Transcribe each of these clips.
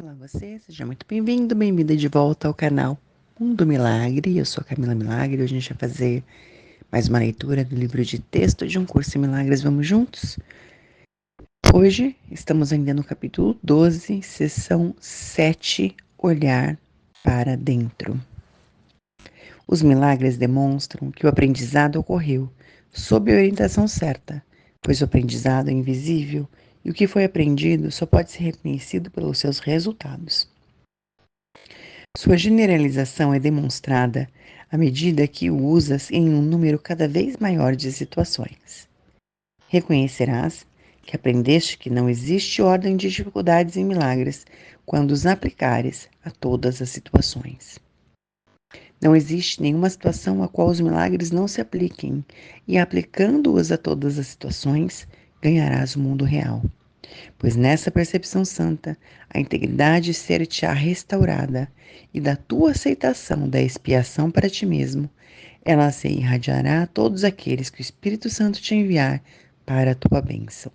Olá você, seja muito bem-vindo, bem-vinda de volta ao canal Mundo Milagre. Eu sou a Camila Milagre. Hoje a gente vai fazer mais uma leitura do livro de texto de Um Curso em Milagres. Vamos juntos? Hoje estamos ainda no capítulo 12, sessão 7, Olhar para Dentro. Os milagres demonstram que o aprendizado ocorreu sob a orientação certa, pois o aprendizado é invisível e o que foi aprendido só pode ser reconhecido pelos seus resultados. Sua generalização é demonstrada à medida que o usas em um número cada vez maior de situações. Reconhecerás que aprendeste que não existe ordem de dificuldades em milagres quando os aplicares a todas as situações. Não existe nenhuma situação a qual os milagres não se apliquem, e aplicando-os a todas as situações, ganharás o mundo real. Pois nessa percepção santa, a integridade ser-te-á restaurada, e da tua aceitação da expiação para ti mesmo, ela se irradiará a todos aqueles que o Espírito Santo te enviar para a tua bênção.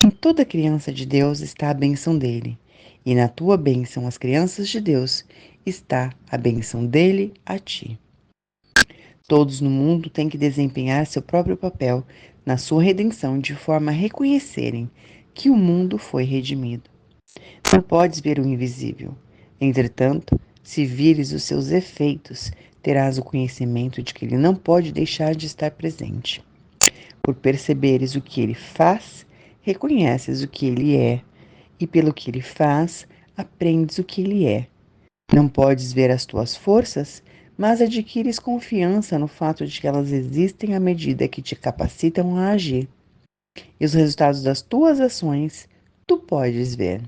Em toda criança de Deus está a bênção dele, e na tua bênção às crianças de Deus está a bênção dele a ti. Todos no mundo têm que desempenhar seu próprio papel na sua redenção de forma a reconhecerem que o mundo foi redimido. Não podes ver o invisível. Entretanto, se vires os seus efeitos, terás o conhecimento de que ele não pode deixar de estar presente. Por perceberes o que ele faz, reconheces o que ele é, e pelo que ele faz, aprendes o que ele é. Não podes ver as tuas forças, mas adquires confiança no fato de que elas existem à medida que te capacitam a agir. E os resultados das tuas ações, tu podes ver.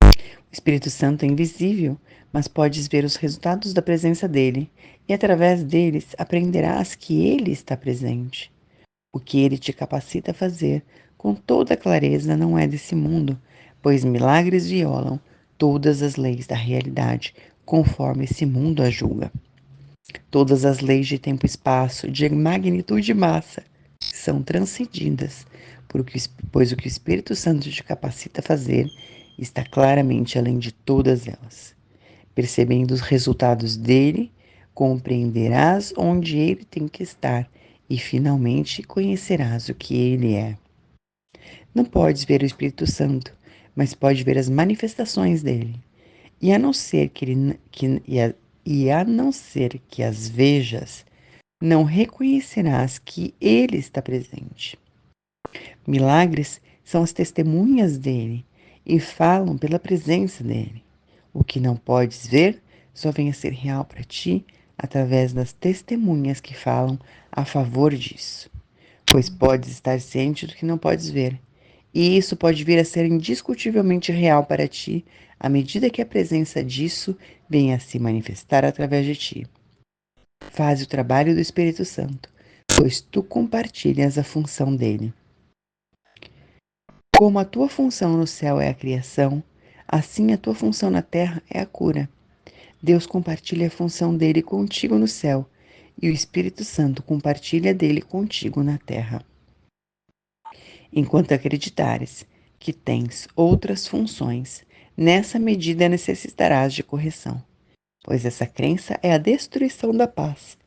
O Espírito Santo é invisível, mas podes ver os resultados da presença dele, e através deles aprenderás que ele está presente. O que ele te capacita a fazer, com toda clareza, não é desse mundo, pois milagres violam todas as leis da realidade, conforme esse mundo a julga. Todas as leis de tempo e espaço, de magnitude e massa, são transcendidas, pois o que o Espírito Santo te capacita a fazer está claramente além de todas elas. Percebendo os resultados dele, compreenderás onde ele tem que estar e finalmente conhecerás o que ele é. Não podes ver o Espírito Santo, mas pode ver as manifestações dele. E a não ser que as vejas, não reconhecerás que ele está presente. Milagres são as testemunhas dele e falam pela presença dele. O que não podes ver só vem a ser real para ti através das testemunhas que falam a favor disso. Pois podes estar ciente do que não podes ver, e isso pode vir a ser indiscutivelmente real para ti à medida que a presença disso venha a se manifestar através de ti. Faz o trabalho do Espírito Santo, pois tu compartilhas a função dele. Como a tua função no céu é a criação, assim a tua função na terra é a cura. Deus compartilha a função dele contigo no céu, e o Espírito Santo compartilha dele contigo na terra. Enquanto acreditares que tens outras funções, nessa medida necessitarás de correção, pois essa crença é a destruição da paz,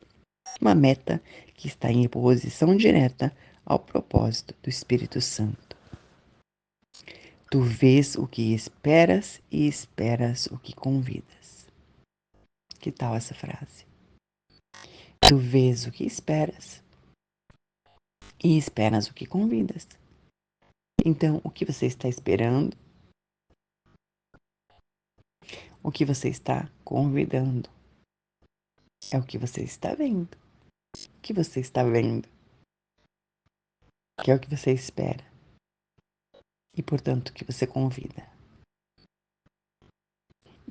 uma meta que está em oposição direta ao propósito do Espírito Santo. Tu vês o que esperas e esperas o que convidas. Que tal essa frase? Tu vês o que esperas e esperas o que convidas. Então, o que você está esperando? O que você está convidando? É o que você está vendo. O que você está vendo? Que é o que você espera. E, portanto, o que você convida.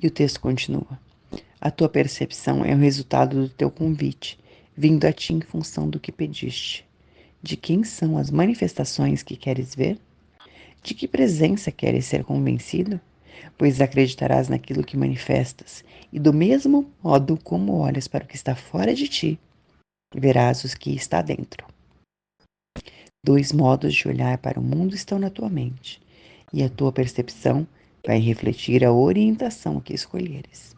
E o texto continua. A tua percepção é o resultado do teu convite, vindo a ti em função do que pediste. De quem são as manifestações que queres ver? De que presença queres ser convencido? Pois acreditarás naquilo que manifestas, e do mesmo modo como olhas para o que está fora de ti, verás os que está dentro. Dois modos de olhar para o mundo estão na tua mente, e a tua percepção vai refletir a orientação que escolheres.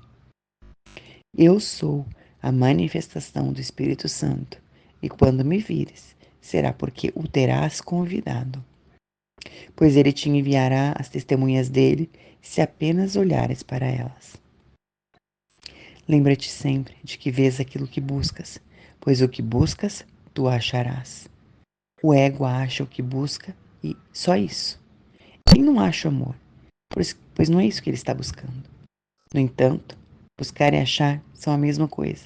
Eu sou a manifestação do Espírito Santo, e quando me vires, será porque o terás convidado. Pois ele te enviará as testemunhas dele, se apenas olhares para elas. Lembra-te sempre de que vês aquilo que buscas, pois o que buscas, tu acharás. O ego acha o que busca e só isso. Ele não acha o amor, pois não é isso que ele está buscando. No entanto, buscar e achar são a mesma coisa.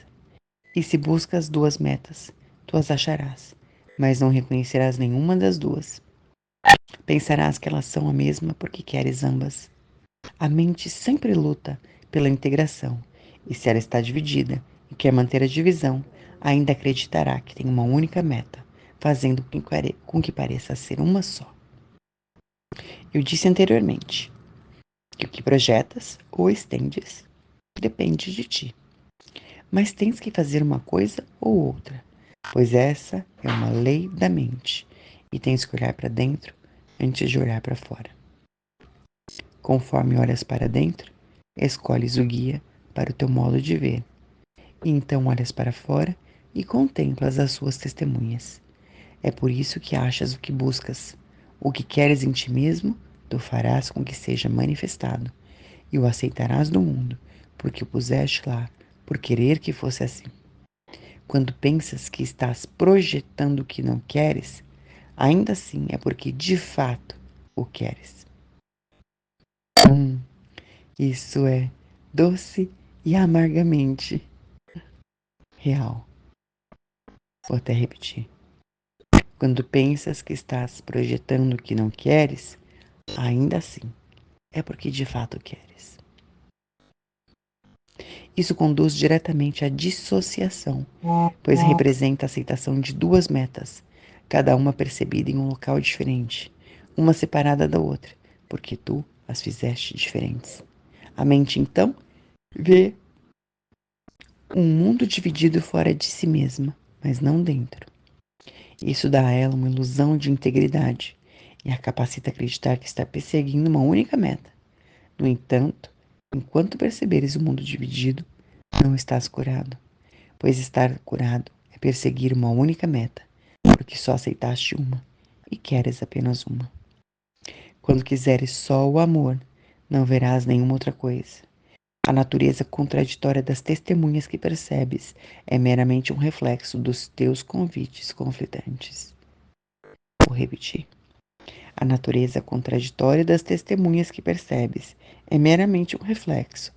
E se buscas duas metas, tu as acharás, mas não reconhecerás nenhuma das duas. Pensarás que elas são a mesma porque queres ambas. A mente sempre luta pela integração, e se ela está dividida e quer manter a divisão, ainda acreditará que tem uma única meta, fazendo com que pareça ser uma só. Eu disse anteriormente que o que projetas ou estendes depende de ti. Mas tens que fazer uma coisa ou outra, pois essa é uma lei da mente, e tens que olhar para dentro antes de olhar para fora. Conforme olhas para dentro, escolhes o guia para o teu modo de ver, e então olhas para fora e contemplas as suas testemunhas. É por isso que achas o que buscas. O que queres em ti mesmo, tu farás com que seja manifestado, e o aceitarás do mundo, porque o puseste lá, por querer que fosse assim. Quando pensas que estás projetando o que não queres, ainda assim é porque de fato o queres. Isso é doce e amargamente real. Vou até repetir. Quando pensas que estás projetando o que não queres, ainda assim é porque de fato queres. Isso conduz diretamente à dissociação, pois representa a aceitação de duas metas, cada uma percebida em um local diferente, uma separada da outra, porque tu as fizeste diferentes. A mente, então, vê um mundo dividido fora de si mesma, mas não dentro. Isso dá a ela uma ilusão de integridade e a capacita a acreditar que está perseguindo uma única meta. No entanto, enquanto perceberes o mundo dividido, não estás curado, pois estar curado é perseguir uma única meta, porque só aceitaste uma e queres apenas uma. Quando quiseres só o amor, não verás nenhuma outra coisa. A natureza contraditória das testemunhas que percebes é meramente um reflexo dos teus convites conflitantes. Vou repetir. A natureza contraditória das testemunhas que percebes é meramente um reflexo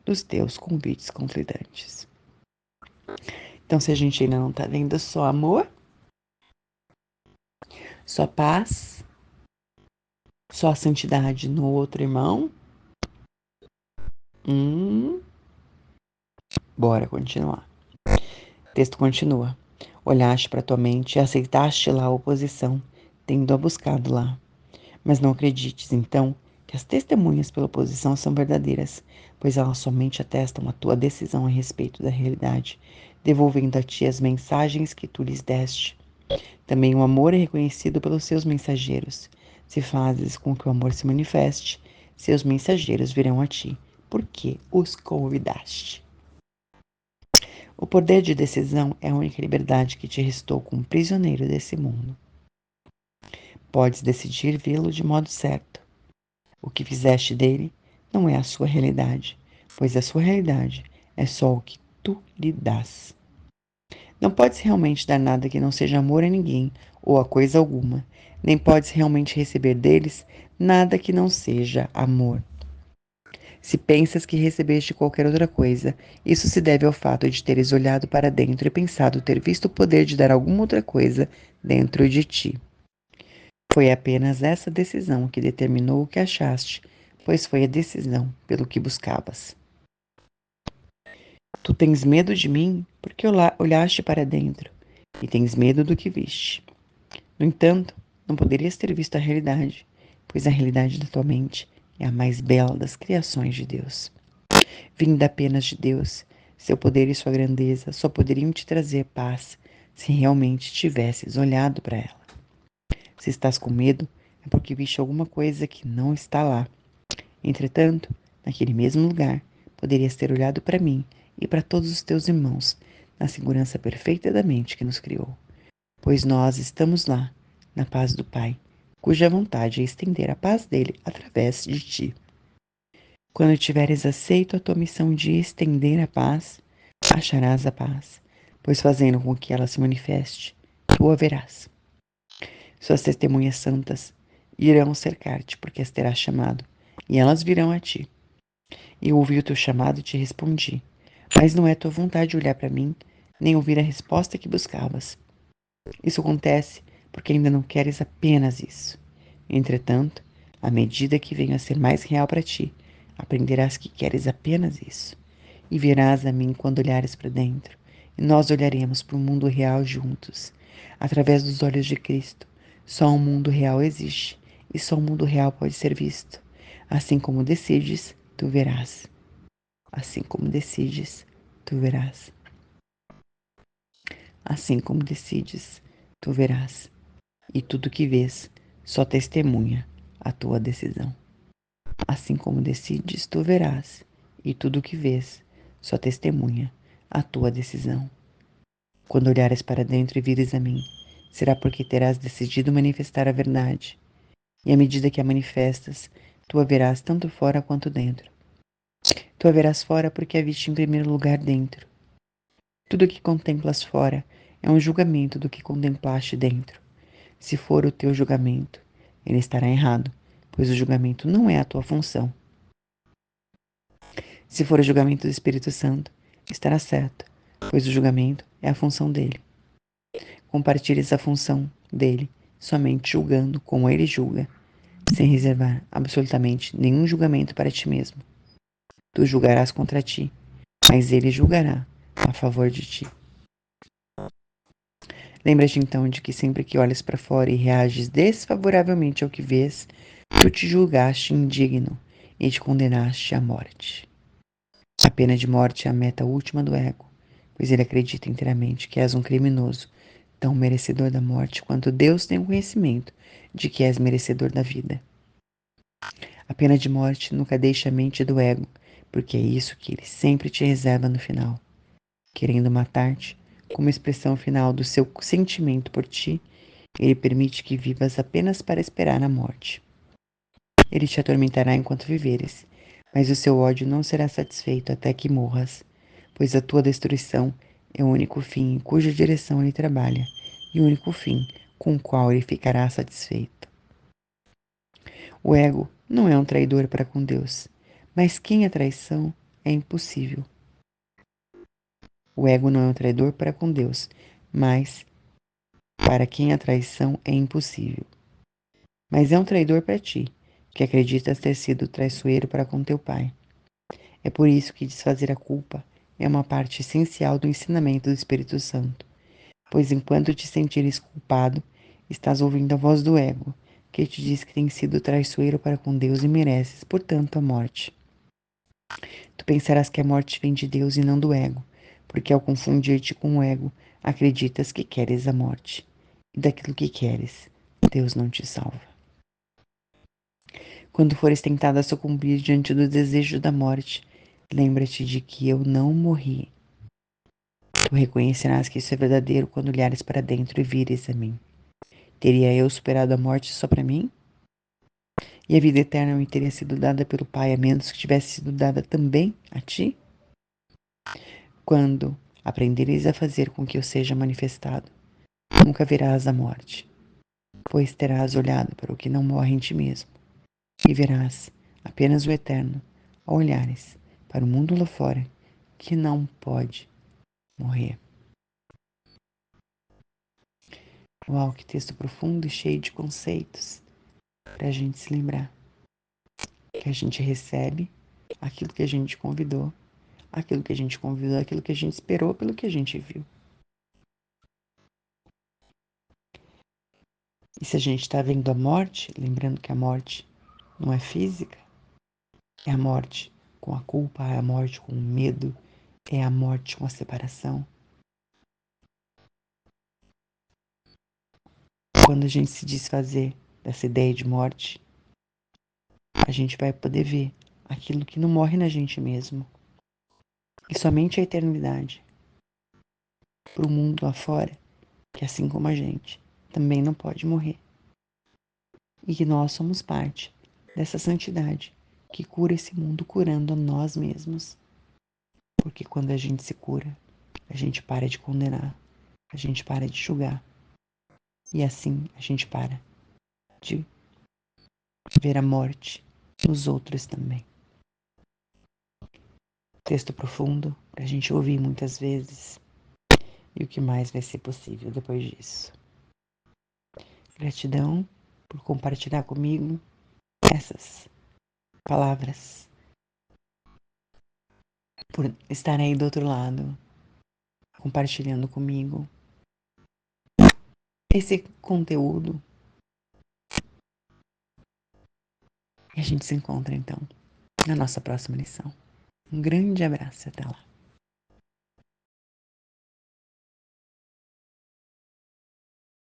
dos teus convites conflitantes. Então, se a gente ainda não está vendo só amor, só paz, só santidade no outro irmão, bora continuar. O texto continua. Olhaste para tua mente e aceitaste lá a oposição, tendo-a buscado lá. Mas não acredites, então, que as testemunhas pela oposição são verdadeiras, pois elas somente atestam a tua decisão a respeito da realidade, devolvendo a ti as mensagens que tu lhes deste. Também o amor é reconhecido pelos seus mensageiros. Se fazes com que o amor se manifeste, seus mensageiros virão a ti, porque os convidaste. O poder de decisão é a única liberdade que te restou como prisioneiro desse mundo. Podes decidir vê-lo de modo certo. O que fizeste dele não é a sua realidade, pois a sua realidade é só o que tu lhe dás. Não podes realmente dar nada que não seja amor a ninguém ou a coisa alguma, nem podes realmente receber deles nada que não seja amor. Se pensas que recebeste qualquer outra coisa, isso se deve ao fato de teres olhado para dentro e pensado ter visto o poder de dar alguma outra coisa dentro de ti. Foi apenas essa decisão que determinou o que achaste, pois foi a decisão pelo que buscavas. Tu tens medo de mim porque olhaste para dentro e tens medo do que viste. No entanto, não poderias ter visto a realidade, pois a realidade da tua mente é a mais bela das criações de Deus. Vinda apenas de Deus, seu poder e sua grandeza só poderiam te trazer paz se realmente tivesses olhado para ela. Se estás com medo, é porque viste alguma coisa que não está lá. Entretanto, naquele mesmo lugar, poderias ter olhado para mim e para todos os teus irmãos, na segurança perfeita da mente que nos criou. Pois nós estamos lá, na paz do Pai, cuja vontade é estender a paz dele através de ti. Quando tiveres aceito a tua missão de estender a paz, acharás a paz, pois fazendo com que ela se manifeste, tu a verás. Suas testemunhas santas irão cercar-te, porque as terás chamado, e elas virão a ti. Eu ouvi o teu chamado e te respondi, mas não é tua vontade olhar para mim, nem ouvir a resposta que buscavas. Isso acontece porque ainda não queres apenas isso. Entretanto, à medida que venho a ser mais real para ti, aprenderás que queres apenas isso. E verás a mim quando olhares para dentro, e nós olharemos para o mundo real juntos, através dos olhos de Cristo. Só um mundo real existe, e só um mundo real pode ser visto. Assim como decides, tu verás. Assim como decides, tu verás. Assim como decides, tu verás. E tudo que vês só testemunha a tua decisão. Assim como decides, tu verás, e tudo que vês só testemunha a tua decisão. Quando olhares para dentro e vires a mim, será porque terás decidido manifestar a verdade, e à medida que a manifestas, tu a verás tanto fora quanto dentro. Tu a verás fora porque a viste em primeiro lugar dentro. Tudo que contemplas fora é um julgamento do que contemplaste dentro. Se for o teu julgamento, ele estará errado, pois o julgamento não é a tua função. Se for o julgamento do Espírito Santo, estará certo, pois o julgamento é a função dele. Compartilhes a função dele, somente julgando como ele julga, sem reservar absolutamente nenhum julgamento para ti mesmo. Tu julgarás contra ti, mas ele julgará a favor de ti. Lembra-te então de que sempre que olhas para fora e reages desfavoravelmente ao que vês, tu te julgaste indigno e te condenaste à morte. A pena de morte é a meta última do ego, pois ele acredita inteiramente que és um criminoso, tão merecedor da morte quanto Deus tem o conhecimento de que és merecedor da vida. A pena de morte nunca deixa a mente do ego, porque é isso que ele sempre te reserva no final. Querendo matar-te, como expressão final do seu sentimento por ti, ele permite que vivas apenas para esperar a morte. Ele te atormentará enquanto viveres, mas o seu ódio não será satisfeito até que morras, pois a tua destruição é o único fim em cuja direção ele trabalha, e o único fim com o qual ele ficará satisfeito. O ego não é um traidor para com Deus, mas quem é traição é impossível. O ego não é um traidor para com Deus, mas para quem a traição é impossível. Mas é um traidor para ti, que acreditas ter sido traiçoeiro para com teu pai. É por isso que desfazer a culpa é uma parte essencial do ensinamento do Espírito Santo, pois enquanto te sentires culpado, estás ouvindo a voz do ego, que te diz que tens sido traiçoeiro para com Deus e mereces, portanto, a morte. Tu pensarás que a morte vem de Deus e não do ego, porque ao confundir-te com o ego, acreditas que queres a morte. E daquilo que queres, Deus não te salva. Quando fores tentado a sucumbir diante do desejo da morte, lembra-te de que eu não morri. Tu reconhecerás que isso é verdadeiro quando olhares para dentro e vires a mim. Teria eu superado a morte só para mim? E a vida eterna me teria sido dada pelo Pai, a menos que tivesse sido dada também a ti? Quando aprenderes a fazer com que eu seja manifestado, nunca verás a morte, pois terás olhado para o que não morre em ti mesmo, e verás apenas o eterno ao olhares para o mundo lá fora, que não pode morrer. Uau, que texto profundo e cheio de conceitos para a gente se lembrar que a gente recebe aquilo que a gente convidou, aquilo que a gente convidou, aquilo que a gente esperou, pelo que a gente viu. E se a gente está vendo a morte, lembrando que a morte não é física, é a morte com a culpa, é a morte com o medo, é a morte com a separação. Quando a gente se desfazer dessa ideia de morte, a gente vai poder ver aquilo que não morre na gente mesmo. E somente a eternidade, para o mundo lá fora, que assim como a gente, também não pode morrer. E que nós somos parte dessa santidade que cura esse mundo curando a nós mesmos. Porque quando a gente se cura, a gente para de condenar, a gente para de julgar. E assim a gente para de ver a morte nos outros também. Texto profundo para a gente ouvir muitas vezes. E o que mais vai ser possível depois disso. Gratidão por compartilhar comigo essas palavras, por estar aí do outro lado, compartilhando comigo esse conteúdo. E a gente se encontra então na nossa próxima lição. Um grande abraço e até lá.